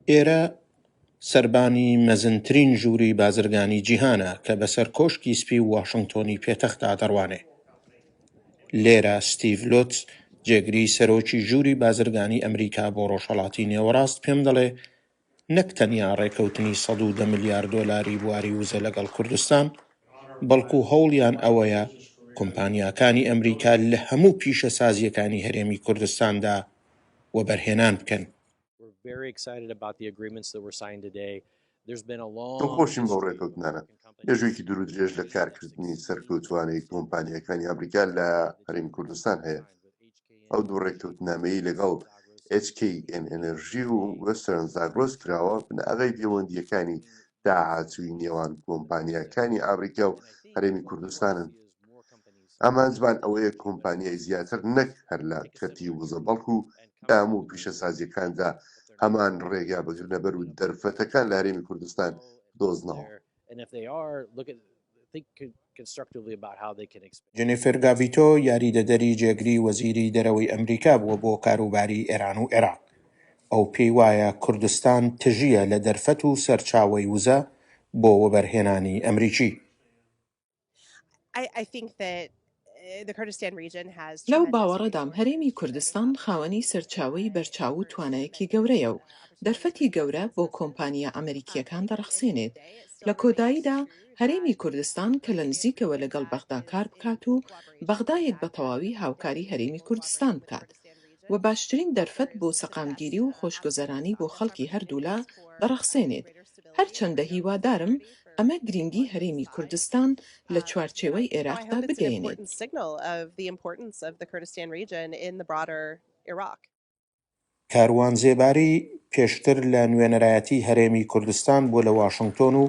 ئێرە سەربانی مەزنترین ژووری بازرگانی جیهانە کە بەسەر کۆشکی سپی و واشنگتۆنی پێتەختا دەڕوانێ. لێرە ستیڤ لۆتس جێگری سەرۆکی ژووری بازرگانی ئەمریکا بۆ ڕۆژهەڵاتی نێوەڕاست پێم دەڵێ نەک تەنیا ڕێکەوتنی 110 ملیار دۆلاری بواری وزە لەگەڵ کوردستان، بەڵکو هەوڵیان ئەوەیە کۆمپانیاکانی ئەمریکا لە هەموو پیشە سازیەکانی هەرێمی کوردستاندا وەبەرهێنان بکەن. دڵخۆشین بەو ڕێکەوتنانە. مێژوویەکی دوور و درێژ لە کارکردنی سەرکەوتوانەی کۆمپانیەکانی ئەمریکا لە هەرێمی کوردستان هەیە. ئەو دوو ڕێکەوتنامەیە لەگەڵ HKN ئەنەرژی و وەسترن زاگرۆس کراوە بنەئەغای پەیوەندیەکانی داهاتووی نێوان کۆمپانیاکانی ئەمریکا و هەرێمی کوردستانن. ئامانجمان ئەوەیە کۆمپانیای زیاتر نەک هەر لە کەرتی وزە بەڵکو لە هەموو پیشە سازیەکاندا هەمان ڕێگا بەگرنەبەر و دەرفەتەکان لە هەرێمی کوردستان دۆزنەوە. جنیفر گاڤیتۆ یاریدەدەری جێگری وەزیری دەرەوەی ئەمریکا بووە بۆ کاروباری ئێران و عێراق. ئەو پێی وایە کوردستان تژیە لە دەرفەت و سەرچاوەی وزە بۆ وەبەرهێنانی ئەمریکی. لەو باوەڕەدام هەرێمی کوردستان خاوەنی سەرچاوەی بەرچاو و توانایەکی گەورەیە و دەرفەتی گەورە بۆ کۆمپانیا ئەمریکیەکان دەڕەخسێنێت. لە کۆداییدا هەرێمی کوردستان کە لە نزیکەوە لەگەڵ بەغدا کار بکات و بەغدایەک بە تەواوی هاوکاری هەرێمی کوردستان بکات و باشترین دەرفەت بۆ سەقامگیری و خۆشگوزەرانی بۆ خەڵکی هەردوولا دەڕەخسێنێت. هەرچەندە هیوادارم ئەمە گرنگی هەرێمی کوردستان لە چوارچێوەی عێراقدا بگەیەنێت. کاروانزێباری پێشتر لە نوێنەرایەتی هەرێمی کوردستان بۆ لە واشنگتۆن و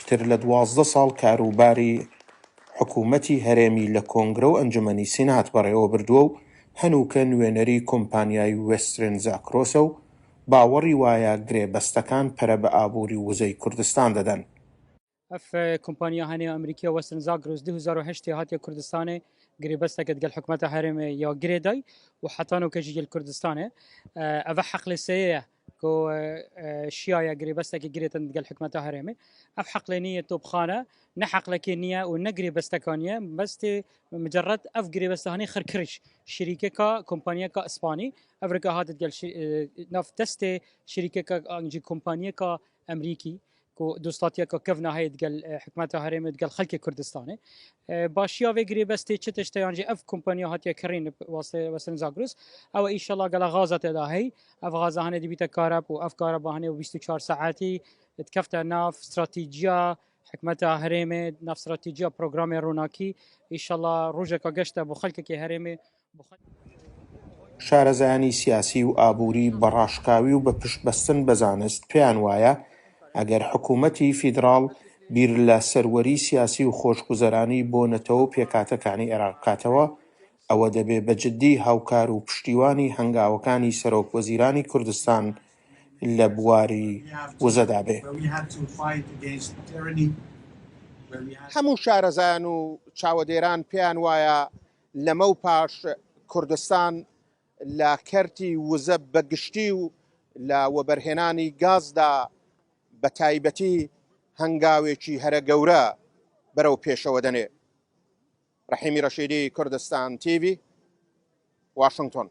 تر لە 12 ساڵ کاروباری حکوومەتی هەرێمی لە کۆنگرە و ئەنجومەنی سینات بەڕێوە بردووە و هەنووکە نوێنەری کۆمپانیای وێسترن زاکرۆسە و باوەڕی وایە گرێبەستەکان پەرە بە ئابووری وزەی کوردستان دەدەن. اف کمپانیا هەنێ ئەمریکا وەسترن زاگرۆس 2008 هاتیە کوردستانê girêbestekê digel hikûmeta herêmê ya girê day û hetanokê jî gel Kurdistanê ev e heqlê sêyê ye ku şiyaya girêbestekê girêtin digel hikûmeta herêmê ev heqlê niye topxane ne heqlekê niye û ne girêbestekan ye bestê micerret ev girêbestehanê xirkiriş şîrîkeka kompanyeka İspanî ev rika hat digel nav destê şîrîkeka jî kompanyeka Emerîkî دوستاتیا که کفنا هید گل حکمت هرمت گل خلق کردستانه باشیا و گریبستی چه تشتیانجی اف کمپانیا هاتیا کرین واسه زاگرس او ان شاء الله گل غازت داهی اف غازه هنه دیبیت کارب و اف کارب هنه و 24 ساعتی تکفت ناف استراتیجیا حکمت هرمت ناف استراتیجیا پروگرام روناکی ان شاء الله روزه که گشت بو خلق که هرمه شارەزایانی سیاسی و ئابووری بەڕاشکاوی و بە پشتبەستن بەزانست پێیان وایە ئەگەر حکوومەتی فیدراڵ بیر لە سەروەری سیاسی و خۆشگوزەرانی بۆ نەتەوە پێکاتەکانی عێراق بکاتەوە ئەوە دەبێ بەجددی هاوکار و پشتیوانی هەنگاوەکانی سەرۆک وەزیرانی کوردستان لە بواری وزەدا بێ. هەموو شارەزایان و چاوەدێران پێیان وایە لەمە و پاش کوردستان لە کەرتی وزە بەگشتی و لە وەبەرهێنانی گازدا بە تایبەتی هەنگاوێکی هەرە گەورە بەرەو پێشەوە دەنێ. ڕەحیمی ڕەشیدی، کوردستان تیڤی، واشنگتۆن.